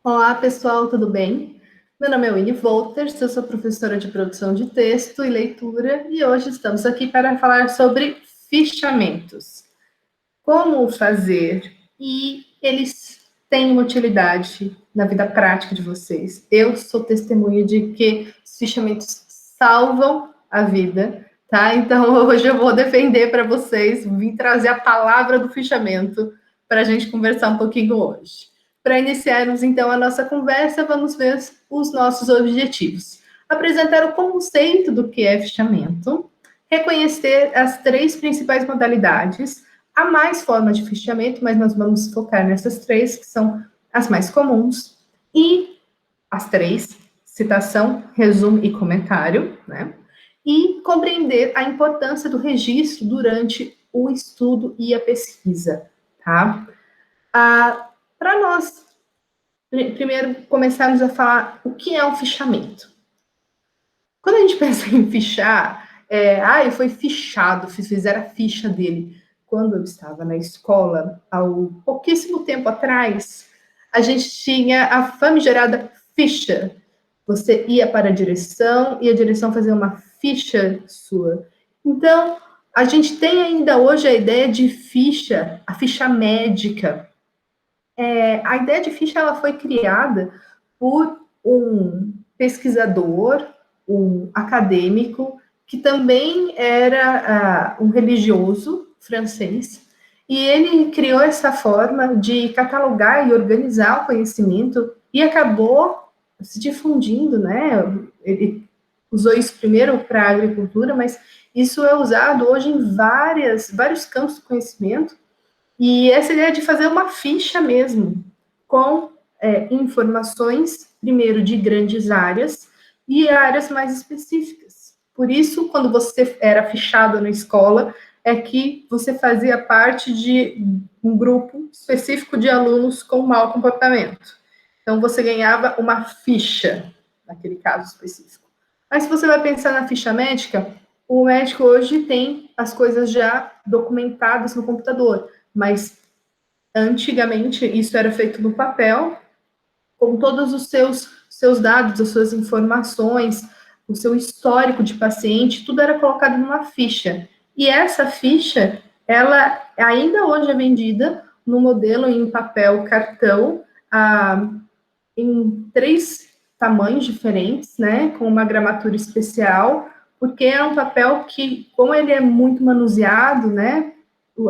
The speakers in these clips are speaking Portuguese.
Olá, pessoal, tudo bem? Meu nome é Winnie Wolters, eu sou professora de produção de texto e leitura e hoje estamos aqui para falar sobre fichamentos. Como fazer e eles têm uma utilidade na vida prática de vocês. Eu sou testemunha de que os fichamentos salvam a vida, tá? Então hoje eu vou defender para vocês, vim trazer a palavra do fichamento para a gente conversar um pouquinho hoje. Para iniciarmos então a nossa conversa, vamos ver os nossos objetivos. Apresentar o conceito do que é fichamento, reconhecer as três principais modalidades. Há mais formas de fichamento, mas nós vamos focar nessas três, que são as mais comuns, e as três, citação, resumo e comentário, né? E compreender a importância do registro durante o estudo e a pesquisa, tá? Para nós, primeiro, começarmos a falar o que é um fichamento. Quando a gente pensa em fichar, foi fichado, fizeram a ficha dele. Quando eu estava na escola, há pouquíssimo tempo atrás, a gente tinha a famigerada ficha. Você ia para a direção e a direção fazia uma ficha sua. Então, a gente tem ainda hoje a ideia de ficha, a ficha médica. A ideia de ficha ela foi criada por um pesquisador, um acadêmico, que também era um religioso francês, e ele criou essa forma de catalogar e organizar o conhecimento e acabou se difundindo, né? Ele usou isso primeiro para a agricultura, mas isso é usado hoje em vários campos do conhecimento, e essa ideia de fazer uma ficha mesmo, com informações, primeiro, de grandes áreas e áreas mais específicas. Por isso, quando você era fichado na escola, é que você fazia parte de um grupo específico de alunos com mau comportamento. Então, você ganhava uma ficha, naquele caso específico. Mas se você vai pensar na ficha médica, o médico hoje tem as coisas já documentadas no computador, mas antigamente isso era feito no papel, com todos os seus dados, as suas informações, o seu histórico de paciente, tudo era colocado numa ficha. E essa ficha, ela ainda hoje é vendida no modelo em papel cartão, em três tamanhos diferentes, né, com uma gramatura especial, porque é um papel que, como ele é muito manuseado, né,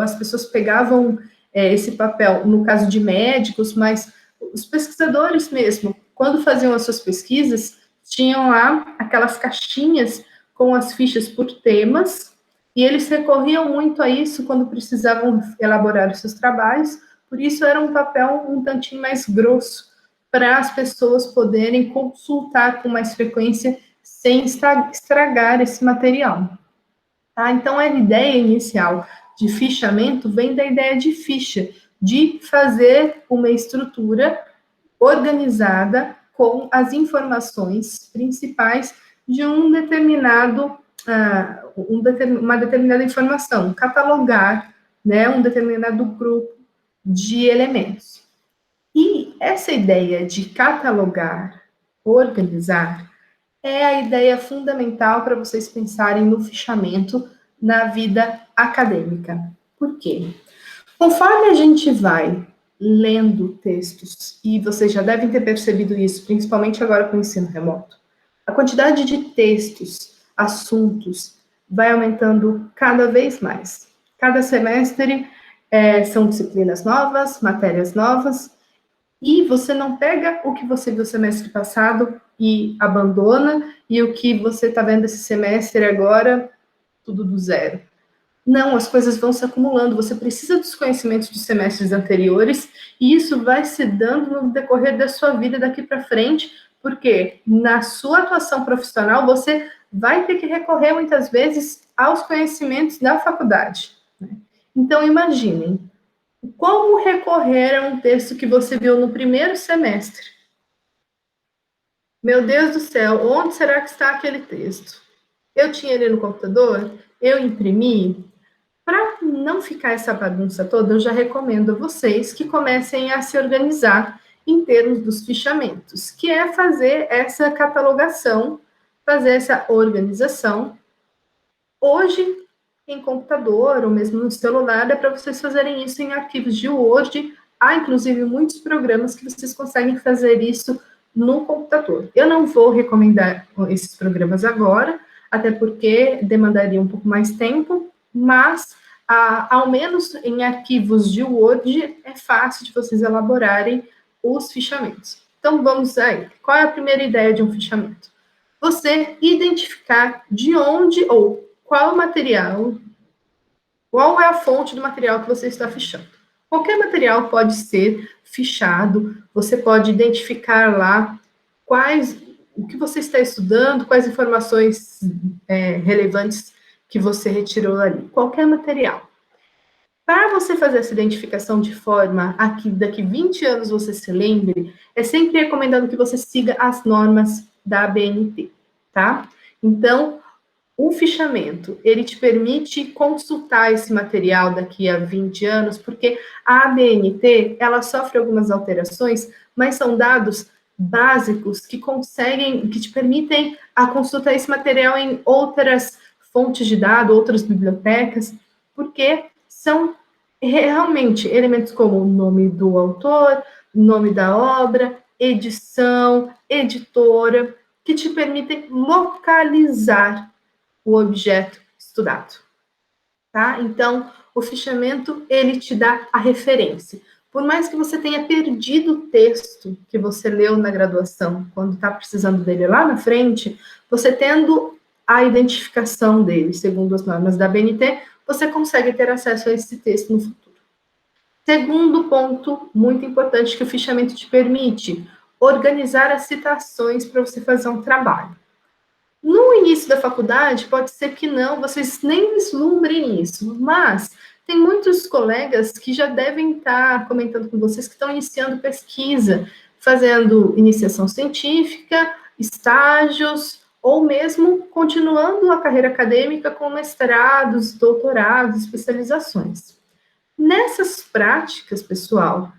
as pessoas pegavam esse papel, no caso de médicos, mas os pesquisadores mesmo, quando faziam as suas pesquisas, tinham lá aquelas caixinhas com as fichas por temas, e eles recorriam muito a isso quando precisavam elaborar os seus trabalhos, por isso era um papel um tantinho mais grosso, para as pessoas poderem consultar com mais frequência sem estragar esse material. Tá? Então, a ideia inicial de fichamento vem da ideia de ficha, de fazer uma estrutura organizada com as informações principais de uma determinada informação, catalogar, né, um determinado grupo de elementos. E essa ideia de catalogar, organizar, é a ideia fundamental para vocês pensarem no fichamento na vida acadêmica. Por quê? Conforme a gente vai lendo textos, e vocês já devem ter percebido isso, principalmente agora com o ensino remoto, a quantidade de textos, assuntos, vai aumentando cada vez mais. Cada semestre são disciplinas novas, matérias novas, e você não pega o que você viu semestre passado e abandona, e o que você está vendo esse semestre agora, tudo do zero. Não, as coisas vão se acumulando, você precisa dos conhecimentos dos semestres anteriores, e isso vai se dando no decorrer da sua vida daqui para frente, porque na sua atuação profissional, você vai ter que recorrer muitas vezes aos conhecimentos da faculdade. Né? Então, imaginem, como recorrer a um texto que você viu no primeiro semestre? Meu Deus do céu, onde será que está aquele texto? Eu tinha ele no computador? Eu imprimi? Para não ficar essa bagunça toda, eu já recomendo a vocês que comecem a se organizar em termos dos fichamentos, que é fazer essa catalogação, fazer essa organização. Hoje, em computador ou mesmo no celular, é para vocês fazerem isso em arquivos de Word. Há, inclusive, muitos programas que vocês conseguem fazer isso no computador. Eu não vou recomendar esses programas agora, até porque demandaria um pouco mais tempo, mas, ao menos em arquivos de Word, é fácil de vocês elaborarem os fichamentos. Então, vamos aí. Qual é a primeira ideia de um fichamento? Você identificar de onde ou qual material, qual é a fonte do material que você está fichando. Qualquer material pode ser fichado, você pode identificar lá o que você está estudando, quais informações relevantes que você retirou ali. Qualquer material. Para você fazer essa identificação de forma a que daqui 20 anos você se lembre, é sempre recomendado que você siga as normas da ABNT, tá? Então, o fichamento, ele te permite consultar esse material daqui a 20 anos, porque a ABNT, ela sofre algumas alterações, mas são dados básicos que te permitem a consultar esse material em outras fontes de dados, outras bibliotecas, porque são realmente elementos como o nome do autor, nome da obra, edição, editora, que te permitem localizar o objeto estudado, tá? Então, o fichamento, ele te dá a referência. Por mais que você tenha perdido o texto que você leu na graduação, quando está precisando dele lá na frente, você tendo a identificação dele, segundo as normas da ABNT, você consegue ter acesso a esse texto no futuro. Segundo ponto muito importante que o fichamento te permite, organizar as citações para você fazer um trabalho. No início da faculdade, pode ser que não, vocês nem vislumbrem isso, mas tem muitos colegas que já devem estar comentando com vocês que estão iniciando pesquisa, fazendo iniciação científica, estágios, ou mesmo continuando a carreira acadêmica com mestrados, doutorados, especializações. Nessas práticas, pessoal,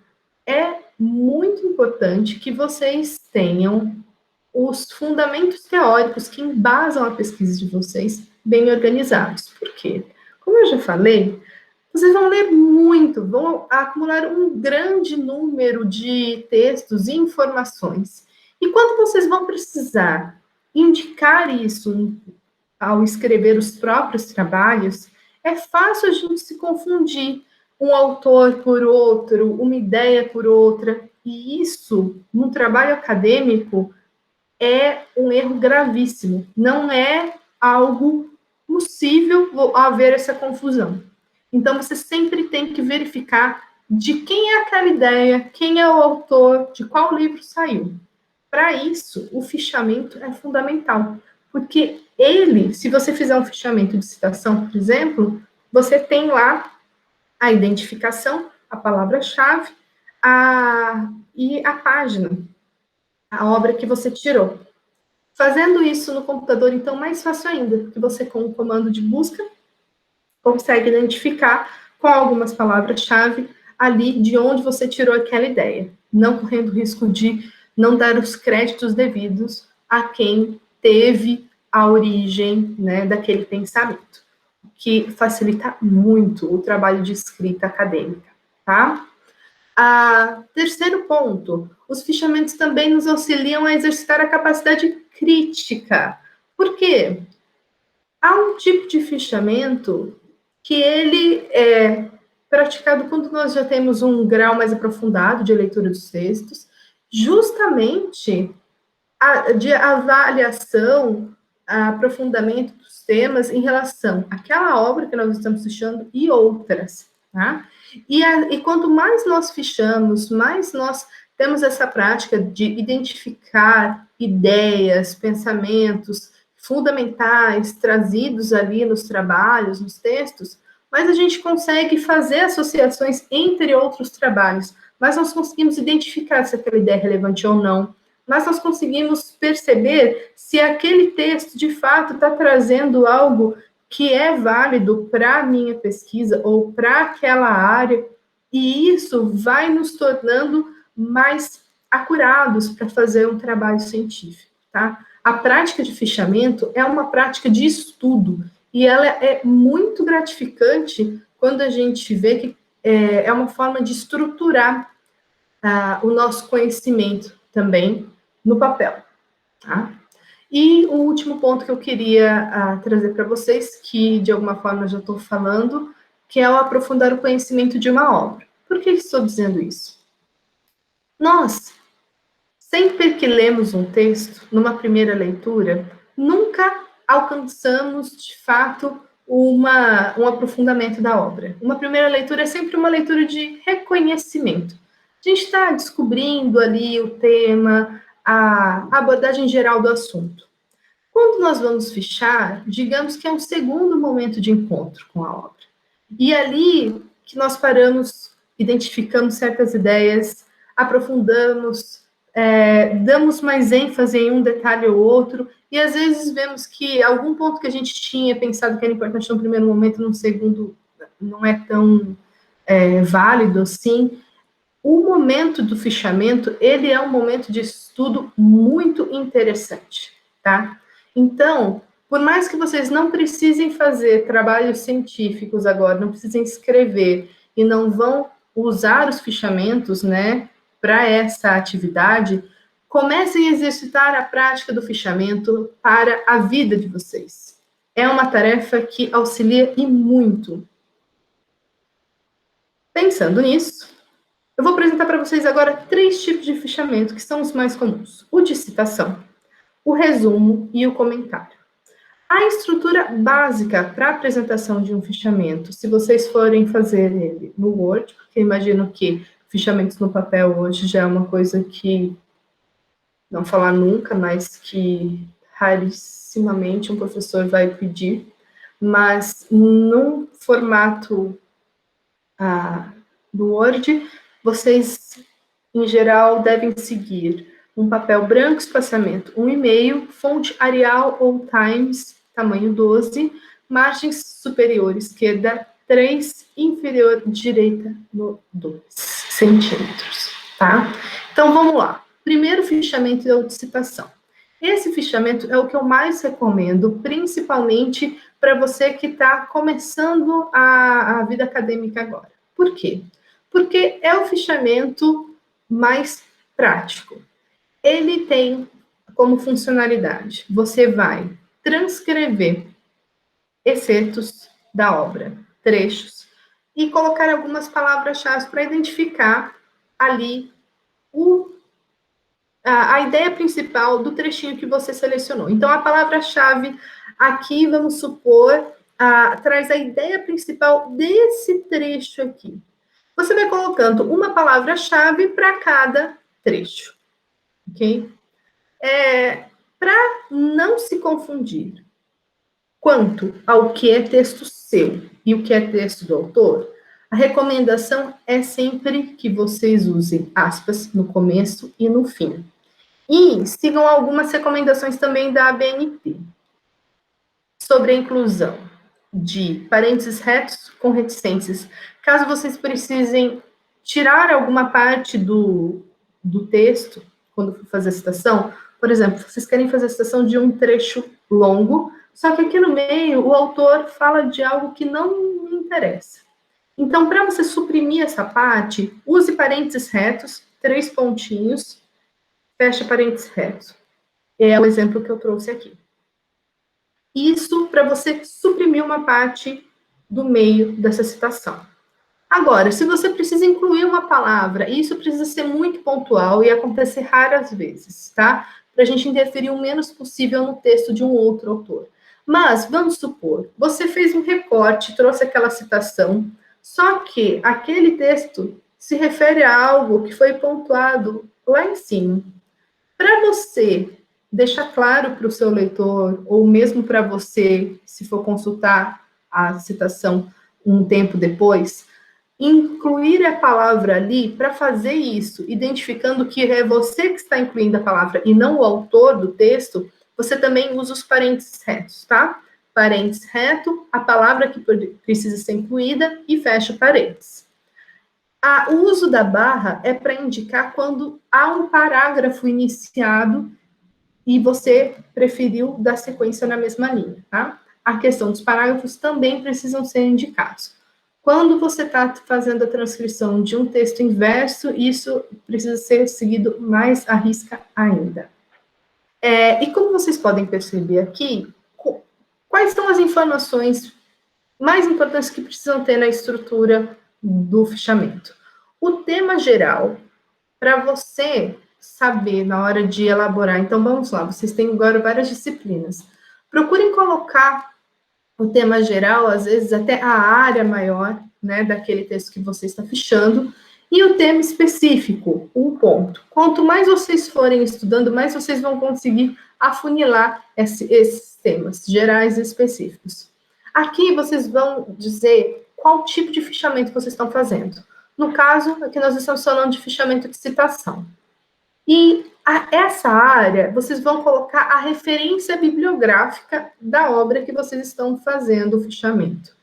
é muito importante que vocês tenham os fundamentos teóricos que embasam a pesquisa de vocês bem organizados. Por quê? Como eu já falei, vocês vão ler muito, vão acumular um grande número de textos e informações. E quando vocês vão precisar indicar isso ao escrever os próprios trabalhos, é fácil a gente se confundir um autor por outro, uma ideia por outra, e isso, no trabalho acadêmico, é um erro gravíssimo. Não é algo possível haver essa confusão. Então, você sempre tem que verificar de quem é aquela ideia, quem é o autor, de qual livro saiu. Para isso, o fichamento é fundamental, porque ele, se você fizer um fichamento de citação, por exemplo, você tem lá a identificação, a palavra-chave e a página, a obra que você tirou. Fazendo isso no computador, então, mais fácil ainda, porque você, com o comando de busca, consegue identificar com algumas palavras-chave ali de onde você tirou aquela ideia, não correndo o risco de não dar os créditos devidos a quem teve a origem, né, daquele pensamento, que facilita muito o trabalho de escrita acadêmica, tá? Terceiro ponto, os fichamentos também nos auxiliam a exercitar a capacidade crítica. Por quê? Há um tipo de fichamento que ele é praticado quando nós já temos um grau mais aprofundado de leitura dos textos, justamente de avaliação, aprofundamento dos temas em relação àquela obra que nós estamos fichando e outras, tá? E quanto mais nós fichamos, mais nós temos essa prática de identificar ideias, pensamentos fundamentais trazidos ali nos trabalhos, nos textos, mas a gente consegue fazer associações entre outros trabalhos, mas nós conseguimos identificar se aquela ideia é relevante ou não, mas nós conseguimos perceber se aquele texto, de fato, está trazendo algo que é válido para a minha pesquisa ou para aquela área, e isso vai nos tornando mais acurados para fazer um trabalho científico, tá? A prática de fichamento é uma prática de estudo e ela é muito gratificante quando a gente vê que é uma forma de estruturar o nosso conhecimento também no papel, tá? E o último ponto que eu queria trazer para vocês, que de alguma forma já estou falando, que é o aprofundar o conhecimento de uma obra. Por que estou dizendo isso? Nós, sempre que lemos um texto, numa primeira leitura, nunca alcançamos, de fato, um aprofundamento da obra. Uma primeira leitura é sempre uma leitura de reconhecimento. A gente está descobrindo ali o tema, a abordagem geral do assunto. Quando nós vamos fichar, digamos que é um segundo momento de encontro com a obra. E ali que nós paramos, identificamos certas ideias, aprofundamos, damos mais ênfase em um detalhe ou outro, e às vezes vemos que algum ponto que a gente tinha pensado que era importante no primeiro momento, no segundo não é tão válido assim. O momento do fichamento, ele é um momento de estudo muito interessante, tá? Então, por mais que vocês não precisem fazer trabalhos científicos agora, não precisem escrever e não vão usar os fichamentos, né, para essa atividade, comecem a exercitar a prática do fichamento para a vida de vocês. É uma tarefa que auxilia e muito. Pensando nisso, eu vou apresentar para vocês agora 3 tipos de fichamento que são os mais comuns: o de citação, o resumo e o comentário. A estrutura básica para a apresentação de um fichamento, se vocês forem fazer ele no Word, porque imagino que fichamentos no papel hoje já é uma coisa que, não falar nunca, mas que rarissimamente um professor vai pedir, mas num formato do Word, vocês, em geral, devem seguir um papel branco, espaçamento 1,5, fonte Arial ou Times, tamanho 12, margens superior esquerda 3, inferior direita no 2 centímetros, tá? Então, vamos lá. Primeiro fichamento é o de citação. Esse fichamento é o que eu mais recomendo, principalmente para você que está começando a vida acadêmica agora. Por quê? Porque é o fichamento mais prático. Ele tem como funcionalidade, você vai transcrever excertos da obra, trechos, e colocar algumas palavras-chave para identificar ali a ideia principal do trechinho que você selecionou. Então, a palavra-chave aqui, vamos supor, traz a ideia principal desse trecho aqui. Você vai colocando uma palavra-chave para cada trecho, ok? Para não se confundir quanto ao que é texto seu e o que é texto do autor, a recomendação é sempre que vocês usem aspas no começo e no fim. E sigam algumas recomendações também da ABNT sobre a inclusão de parênteses retos com reticências. Caso vocês precisem tirar alguma parte do texto, quando for fazer a citação, por exemplo, vocês querem fazer a citação de um trecho longo, só que aqui no meio o autor fala de algo que não me interessa. Então, para você suprimir essa parte, use parênteses retos, 3 pontinhos, fecha parênteses retos. É o exemplo que eu trouxe aqui. Isso para você suprimir uma parte do meio dessa citação. Agora, se você precisa incluir uma palavra, isso precisa ser muito pontual e acontecer raras vezes, tá? Para a gente interferir o menos possível no texto de um outro autor. Mas, vamos supor, você fez um recorte, trouxe aquela citação, só que aquele texto se refere a algo que foi pontuado lá em cima. Para você deixar claro para o seu leitor, ou mesmo para você, se for consultar a citação um tempo depois, incluir a palavra ali para fazer isso, identificando que é você que está incluindo a palavra e não o autor do texto, você também usa os parênteses retos, tá? Parênteses reto, a palavra que precisa ser incluída e fecha parênteses. O uso da barra é para indicar quando há um parágrafo iniciado e você preferiu dar sequência na mesma linha, tá? A questão dos parágrafos também precisam ser indicados. Quando você está fazendo a transcrição de um texto inverso, isso precisa ser seguido mais à risca ainda. E como vocês podem perceber aqui, quais são as informações mais importantes que precisam ter na estrutura do fichamento? O tema geral, para você saber na hora de elaborar. Então, vamos lá, vocês têm agora várias disciplinas. Procurem colocar o tema geral, às vezes até a área maior, né, daquele texto que você está fichando, e o tema específico, um ponto. Quanto mais vocês forem estudando, mais vocês vão conseguir afunilar esses temas gerais e específicos. Aqui vocês vão dizer qual tipo de fichamento vocês estão fazendo. No caso, aqui nós estamos falando de fichamento de citação. E essa área, vocês vão colocar a referência bibliográfica da obra que vocês estão fazendo o fichamento.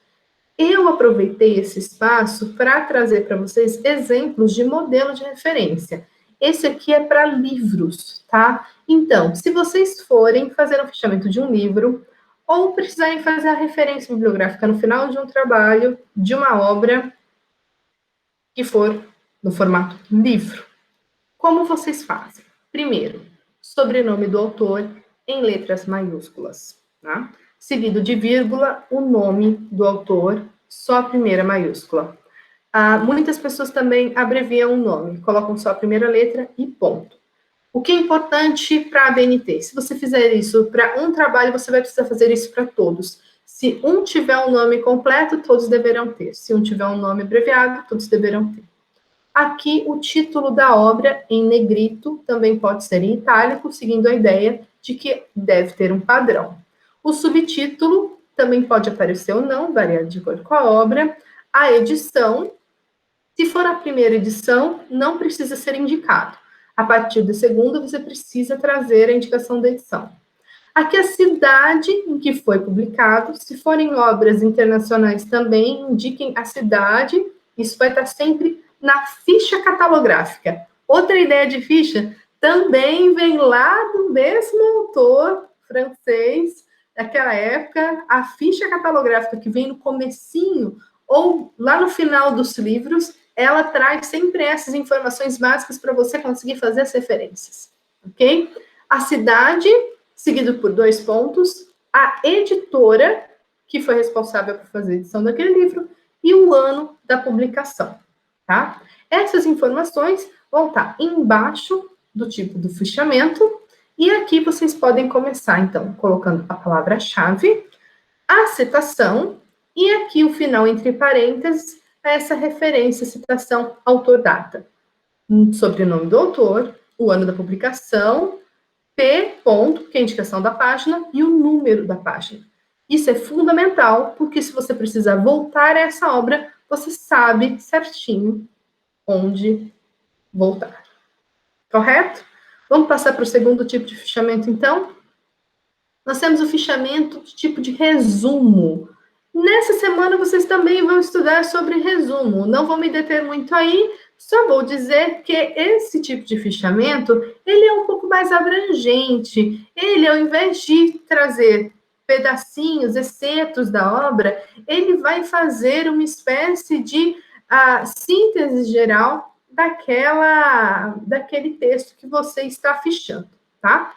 Eu aproveitei esse espaço para trazer para vocês exemplos de modelo de referência. Esse aqui é para livros, tá? Então, se vocês forem fazer um fichamento de um livro, ou precisarem fazer a referência bibliográfica no final de um trabalho, de uma obra que for no formato livro, como vocês fazem? Primeiro, sobrenome do autor em letras maiúsculas, tá? Seguido de vírgula, o nome do autor, só a primeira maiúscula. Muitas pessoas também abreviam o nome, colocam só a primeira letra e ponto. O que é importante para a BNT? Se você fizer isso para um trabalho, você vai precisar fazer isso para todos. Se um tiver um nome completo, todos deverão ter. Se um tiver um nome abreviado, todos deverão ter. Aqui, o título da obra, em negrito, também pode ser em itálico, seguindo a ideia de que deve ter um padrão. O subtítulo também pode aparecer ou não, variando de acordo com a obra. A edição, se for a primeira edição, não precisa ser indicado. A partir da segunda, você precisa trazer a indicação da edição. Aqui, a cidade em que foi publicado. Se forem obras internacionais também, indiquem a cidade. Isso vai estar sempre na ficha catalográfica. Outra ideia de ficha também vem lá do mesmo autor francês daquela época. A ficha catalográfica que vem no comecinho ou lá no final dos livros, ela traz sempre essas informações básicas para você conseguir fazer as referências, ok? A cidade, seguido por 2 pontos, a editora, que foi responsável por fazer a edição daquele livro, e o ano da publicação. Tá? Essas informações vão estar embaixo do tipo do fichamento, e aqui vocês podem começar, então, colocando a palavra-chave, a citação, e aqui o final entre parênteses, essa referência, citação, autor, data. Sobrenome do autor, o ano da publicação, P, ponto, que é a indicação da página, e o número da página. Isso é fundamental, porque se você precisar voltar a essa obra, você sabe certinho onde voltar. Correto? Vamos passar para o segundo tipo de fichamento, então? Nós temos o fichamento de tipo de resumo. Nessa semana, vocês também vão estudar sobre resumo. Não vou me deter muito aí, só vou dizer que esse tipo de fichamento, ele é um pouco mais abrangente. Ele, ao invés de trazer pedacinhos, excertos da obra, ele vai fazer uma espécie de síntese geral daquele texto que você está fichando, tá?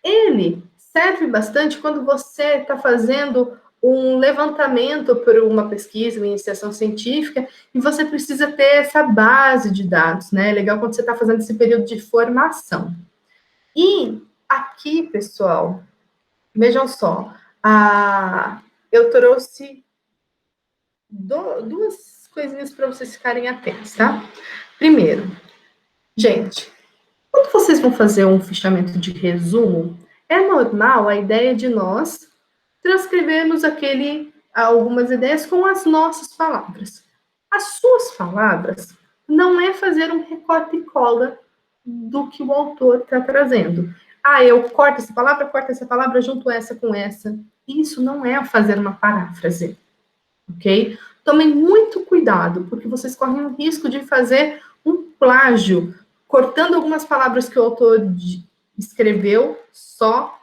Ele serve bastante quando você está fazendo um levantamento por uma pesquisa, uma iniciação científica, e você precisa ter essa base de dados, né? É legal quando você está fazendo esse período de formação. E aqui, pessoal, vejam só, eu trouxe duas coisinhas para vocês ficarem atentos, tá? Primeiro, gente, quando vocês vão fazer um fichamento de resumo, é normal a ideia de nós transcrevermos algumas ideias com as nossas palavras. As suas palavras não é fazer um recorte e cola do que o autor está trazendo. Eu corto essa palavra, junto essa com essa. Isso não é fazer uma paráfrase, ok? tomem muito cuidado, porque vocês correm o risco de fazer um plágio, cortando algumas palavras que o autor escreveu só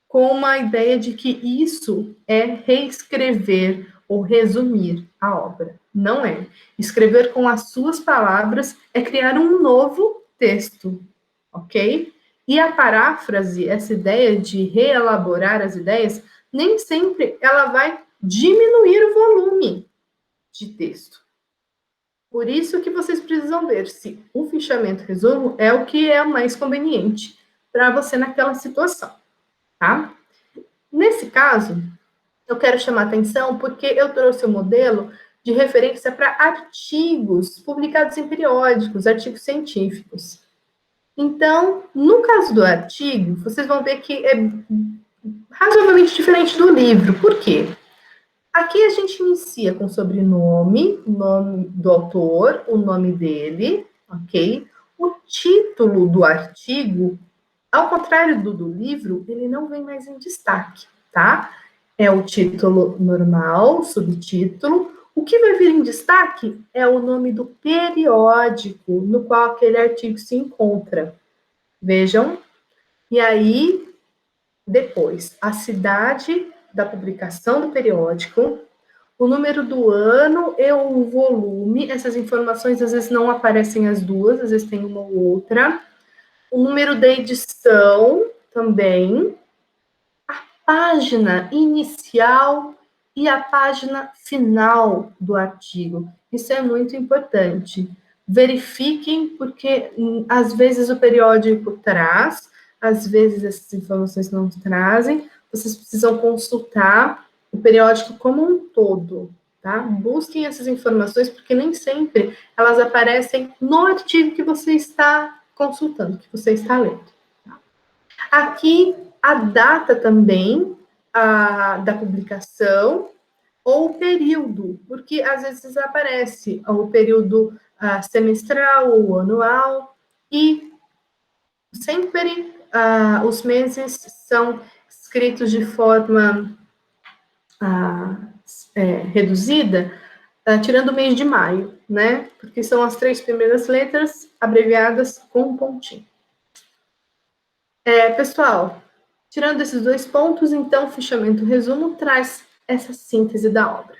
com uma ideia de que isso é reescrever ou resumir a obra. Não é. Escrever com as suas palavras é criar um novo texto, ok? E a paráfrase, essa ideia de reelaborar as ideias, nem sempre ela vai diminuir o volume de texto. Por isso que vocês precisam ver se o fichamento resumo é o que é mais conveniente para você naquela situação, tá? Nesse caso, eu quero chamar atenção porque eu trouxe o modelo de referência para artigos publicados em periódicos, artigos científicos. Então, no caso do artigo, vocês vão ver que é razoavelmente diferente do livro. Por quê? Aqui a gente inicia com o sobrenome, o nome do autor, o nome dele, ok? O título do artigo, ao contrário do livro, ele não vem mais em destaque, tá? É o título normal, subtítulo. O que vai vir em destaque é o nome do periódico no qual aquele artigo se encontra. Vejam. E aí, depois, a cidade da publicação do periódico, o número do ano e o volume. Essas informações às vezes não aparecem as duas, às vezes tem uma ou outra. O número da edição também. A página inicial e a página final do artigo. Isso é muito importante. Verifiquem, porque às vezes o periódico traz, às vezes essas informações não trazem. Vocês precisam consultar o periódico como um todo, tá? Busquem essas informações, porque nem sempre elas aparecem no artigo que você está consultando, que você está lendo. Tá? Aqui, a data também da publicação, ou o período, porque às vezes aparece o período semestral ou anual, e sempre os meses são escritos de forma reduzida, tirando o mês de maio, né? Porque são as 3 primeiras letras abreviadas com um pontinho. Pessoal, tirando esses 2 pontos, então, o fichamento resumo traz essa síntese da obra.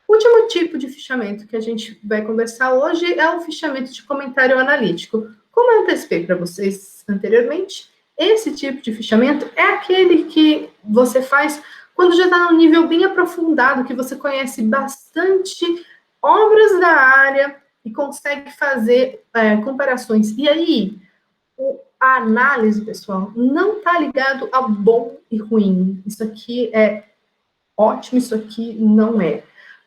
O último tipo de fichamento que a gente vai conversar hoje é o fichamento de comentário analítico. Como eu antecipei para vocês anteriormente, esse tipo de fichamento é aquele que você faz quando já está num nível bem aprofundado, que você conhece bastante obras da área e consegue fazer comparações. E aí, a análise, pessoal, não está ligado a bom e ruim. Isso aqui é ótimo, isso aqui não é.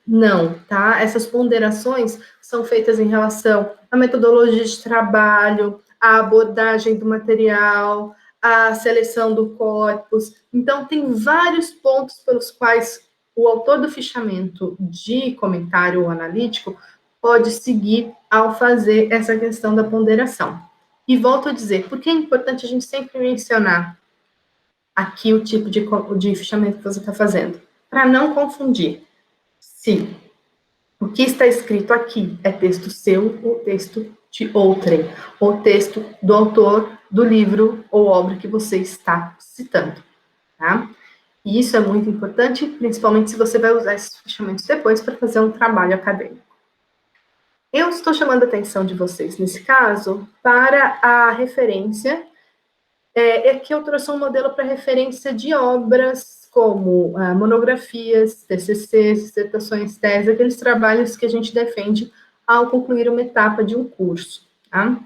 Não, tá? Essas ponderações são feitas em relação à metodologia de trabalho, à abordagem do material, à seleção do corpus. Então, tem vários pontos pelos quais o autor do fichamento de comentário analítico pode seguir ao fazer essa questão da ponderação. E volto a dizer, porque é importante a gente sempre mencionar aqui o tipo de fichamento que você está fazendo, para não confundir se o que está escrito aqui é texto seu ou texto de outrem, ou texto do autor do livro ou obra que você está citando, tá? E isso é muito importante, principalmente se você vai usar esses fichamentos depois para fazer um trabalho acadêmico. Eu estou chamando a atenção de vocês, nesse caso, para a referência, que eu trouxe um modelo para referência de obras como monografias, TCCs, dissertações, teses, aqueles trabalhos que a gente defende ao concluir uma etapa de um curso. Tá?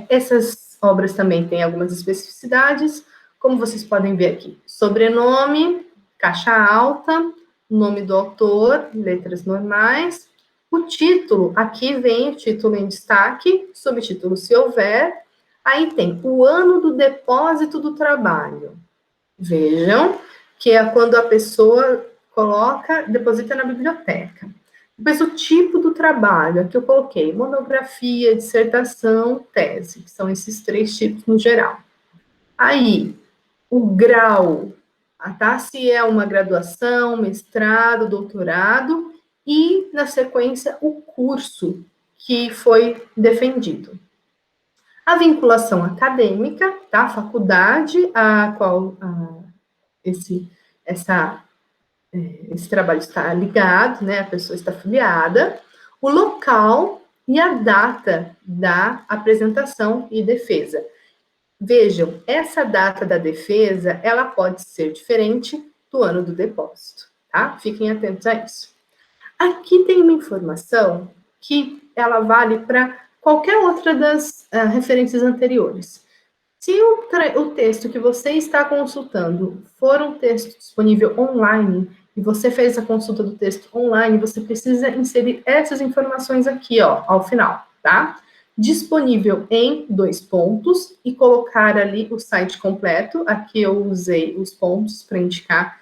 Essas obras também têm algumas especificidades, como vocês podem ver aqui. Sobrenome, caixa alta, nome do autor, letras normais. O título, aqui vem o título em destaque, subtítulo se houver. Aí tem o ano do depósito do trabalho. Vejam que é quando a pessoa deposita na biblioteca. Depois o tipo do trabalho, aqui eu coloquei monografia, dissertação, tese, que são esses 3 tipos no geral. Aí, o grau, tá? Se é uma graduação, mestrado, doutorado, e, na sequência, o curso que foi defendido. A vinculação acadêmica, tá? A faculdade a qual esse trabalho está ligado, né? A pessoa está afiliada, o local e a data da apresentação e defesa. Vejam, essa data da defesa, ela pode ser diferente do ano do depósito, tá? Fiquem atentos a isso. Aqui tem uma informação que ela vale para qualquer outra das referências anteriores. Se o texto que você está consultando for um texto disponível online, e você fez a consulta do texto online, você precisa inserir essas informações aqui, ó, ao final, tá? Disponível em 2 pontos e colocar ali o site completo. Aqui eu usei os pontos para indicar,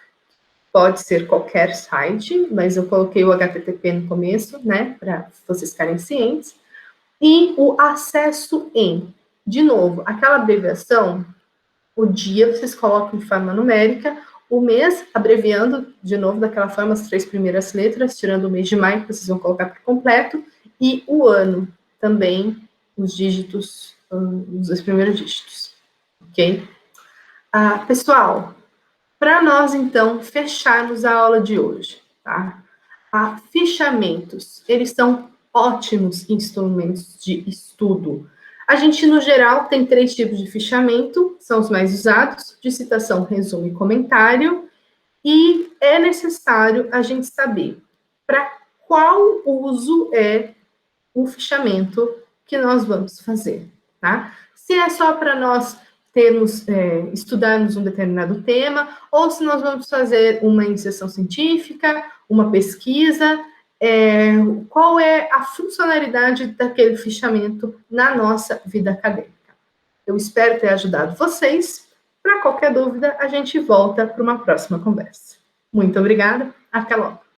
pode ser qualquer site, mas eu coloquei o HTTP no começo, né, para vocês ficarem cientes. E o acesso em, de novo, aquela abreviação, o dia vocês colocam de forma numérica, o mês, abreviando, de novo, daquela forma, as 3 primeiras letras, tirando o mês de maio, que vocês vão colocar por completo, e o ano, também, os dígitos, os 2 primeiros dígitos, ok? Pessoal, para nós, então, fecharmos a aula de hoje, tá? Fichamentos, eles são ótimos instrumentos de estudo. A gente, no geral, tem 3 tipos de fichamento, são os mais usados, de citação, resumo e comentário, e é necessário a gente saber para qual uso é o fichamento que nós vamos fazer, tá? Se é só para nós estudarmos um determinado tema, ou se nós vamos fazer uma iniciação científica, uma pesquisa, qual é a funcionalidade daquele fichamento na nossa vida acadêmica. Eu espero ter ajudado vocês. Para qualquer dúvida, a gente volta para uma próxima conversa. Muito obrigada, até logo.